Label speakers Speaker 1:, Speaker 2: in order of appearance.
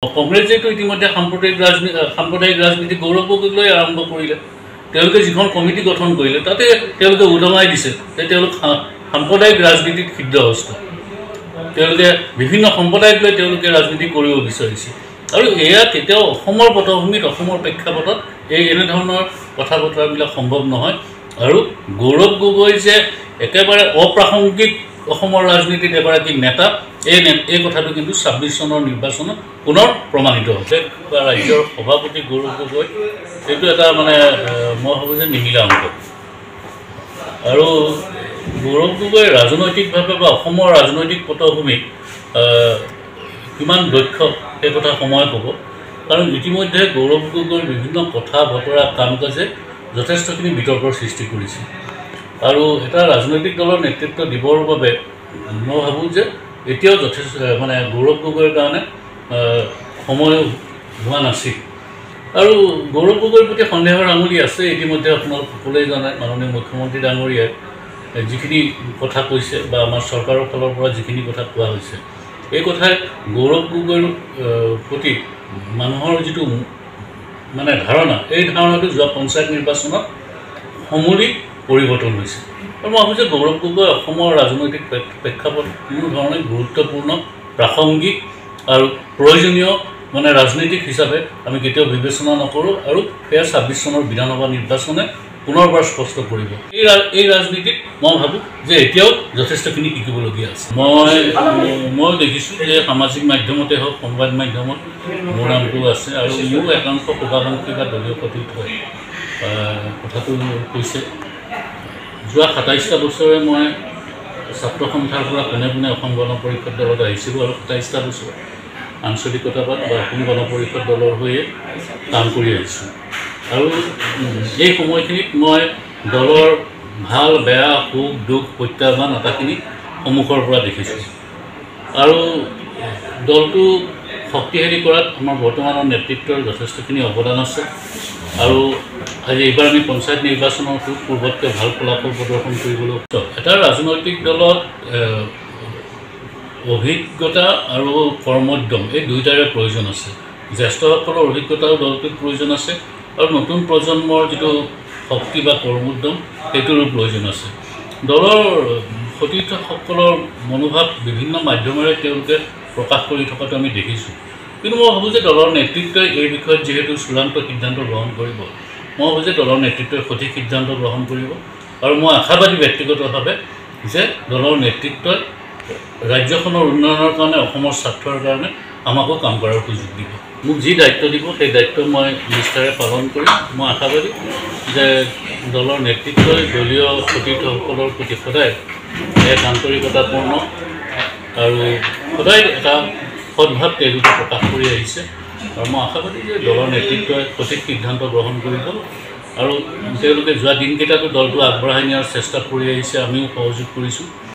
Speaker 1: কংগ্ৰেছেতো ইতিমধ্যে সাম্প্ৰদায়িক ৰাজনীতি গৌৰৱ গগৈলৈ আৰম্ভ কৰিলে। তেওঁলোকে যিখন কমিটি গঠন কৰিলে তাতে তেওঁলোকে উদঙাই দিছে যে তেওঁলোক সাম্প্ৰদায়িক ৰাজনীতিত সিদ্ধহস্ত। তেওঁলোকে বিভিন্ন সম্প্ৰদায়ক লৈ তেওঁলোকে ৰাজনীতি কৰিব বিচাৰিছে আৰু এয়া কেতিয়াও অসমৰ পটভূমিত অসমৰ প্ৰেক্ষাপটত এনেধৰণৰ কথা বতৰাবিলাক সম্ভৱ নহয়। আৰু গৌৰৱ গগৈ যে একেবাৰে অপ্ৰাসংগিক অসমৰ ৰাজনীতিত এগৰাকী নেতা এই কথাটো কিন্তু ২৬ চনৰ নিৰ্বাচনত পুনৰ প্ৰমাণিত হৈছে। ৰাজ্যৰ সভাপতি গৌৰৱ গগৈ এইটো এটা মানে মই ভাবোঁ যে নিমিলা অংক। আৰু গৌৰৱ গগৈ ৰাজনৈতিকভাৱে বা অসমৰ ৰাজনৈতিক পটভূমিত কিমান দক্ষ সেই কথা সময় ক'ব। কাৰণ ইতিমধ্যে গৌৰৱ গগৈৰ বিভিন্ন কথা বতৰা কাম কাজে যথেষ্টখিনি বিতৰ্কৰ সৃষ্টি কৰিছে। আৰু এটা ৰাজনৈতিক দলৰ নেতৃত্ব দিবৰ বাবে মই ভাবোঁ যে এতিয়াও যথেষ্ট মানে গৌৰৱ গগৈৰ কাৰণে সময় হোৱা নাছিল। আৰু গৌৰৱ গগৈৰ প্ৰতি সন্দেহৰ আঙুলি আছে। ইতিমধ্যে আপোনালোক সকলোৱে জানে মাননীয় মুখ্যমন্ত্ৰী ডাঙৰীয়াই যিখিনি কথা কৈছে বা আমাৰ চৰকাৰৰ ফালৰ পৰা যিখিনি কথা কোৱা হৈছে, এই কথাই গৌৰৱ গগৈৰ প্ৰতি মানুহৰ যিটো মানে ধাৰণা, এই ধাৰণাটো যোৱা পঞ্চায়ত নিৰ্বাচনত সমূলি পৰিৱৰ্তন হৈছে। আৰু মই ভাবোঁ যে গৌৰৱ গগৈ অসমৰ ৰাজনৈতিক প্ৰেক্ষাপট কোনো ধৰণে গুৰুত্বপূৰ্ণ, প্ৰাসংগিক আৰু প্ৰয়োজনীয় মানে ৰাজনীতিক হিচাপে আমি কেতিয়াও বিবেচনা নকৰোঁ। আৰু সেয়া ২৬ চনৰ বিধানসভা নিৰ্বাচনে পুনৰবাৰ স্পষ্ট কৰিব। এই ৰাজনীতিত মই ভাবোঁ যে এতিয়াও যথেষ্টখিনি শিকিবলগীয়া আছে। মই দেখিছোঁ যে সামাজিক মাধ্যমতে হওক, সংবাদ মাধ্যমত মোৰ নামটো আছে আৰু মোৰো একাংশ শুভাকাংক্ষী বা দলীয় সতীৰ্থ কথাটো কৈছে। যোৱা ২৭টা বছৰে মই ছাত্ৰ সন্থাৰ পৰা পোনে পোনে অসম গণ পৰিষদ দলত আহিছিলোঁ আৰু ২৭টা বছৰ আঞ্চলিকতাবাদ বা অসম গণ পৰিষদ দলৰ হৈয়ে কাম কৰি আহিছোঁ। আৰু এই সময়খিনিত মই দলৰ ভাল বেয়া সুখ দুখ প্ৰত্যাহ্বান আটাইখিনি সন্মুখৰ পৰা দেখিছোঁ। আৰু দলটো শক্তিশালী কৰাত আমাৰ বৰ্তমানৰ নেতৃত্বৰ যথেষ্টখিনি অৱদান আছে। আৰু আজি এইবাৰ আমি পঞ্চায়ত নিৰ্বাচনৰ পূৰ্বতকৈ ভাল ফলাফল প্ৰদৰ্শন কৰিবলৈ এটা ৰাজনৈতিক দলত অভিজ্ঞতা আৰু কৰ্মোদ্যম এই দুয়োটাৰে প্ৰয়োজন আছে। জ্যেষ্ঠসকলৰ অভিজ্ঞতাও দলটোত প্ৰয়োজন আছে আৰু নতুন প্ৰজন্মৰ যিটো শক্তি বা কৰ্মোদ্যম সেইটোৰো প্ৰয়োজন আছে। দলৰ সতীৰ্থসকলৰ মনোভাৱ বিভিন্ন মাধ্যমেৰে তেওঁলোকে প্ৰকাশ কৰি থকাটো আমি দেখিছোঁ। কিন্তু মই ভাবোঁ যে দলৰ নেতৃত্বই এই বিষয়ত যিহেতু চূড়ান্ত সিদ্ধান্ত গ্ৰহণ কৰিব, মই ভাবোঁ যে দলৰ নেতৃত্বই সঠিক সিদ্ধান্ত গ্ৰহণ কৰিব। আৰু মই আশাবাদী ব্যক্তিগতভাৱে যে দলৰ নেতৃত্বই ৰাজ্যখনৰ উন্নয়নৰ কাৰণে, অসমৰ স্বাৰ্থৰ কাৰণে আমাকো কাম কৰাৰ সুযোগ দিব। মোক যি দায়িত্ব দিব সেই দায়িত্ব মই নিষ্ঠাৰে পালন কৰিম। মই আশাবাদী যে দলৰ নেতৃত্বই দলীয় সতীৰ্থসকলৰ প্ৰতি সদায় এক আন্তৰিকতাপূৰ্ণ আৰু সদায় এটা সদ্ভাৱ তেওঁলোকে প্ৰকাশ কৰি আহিছে। আৰু মই আশাবাদী যে দলৰ নেতৃত্বই সঠিক সিদ্ধান্ত গ্ৰহণ কৰিব আৰু তেওঁলোকে যোৱা দিনকেইটাতো দলটো আগবঢ়াই নিয়াৰ চেষ্টা কৰি আহিছে, আমিও সহযোগ কৰিছোঁ।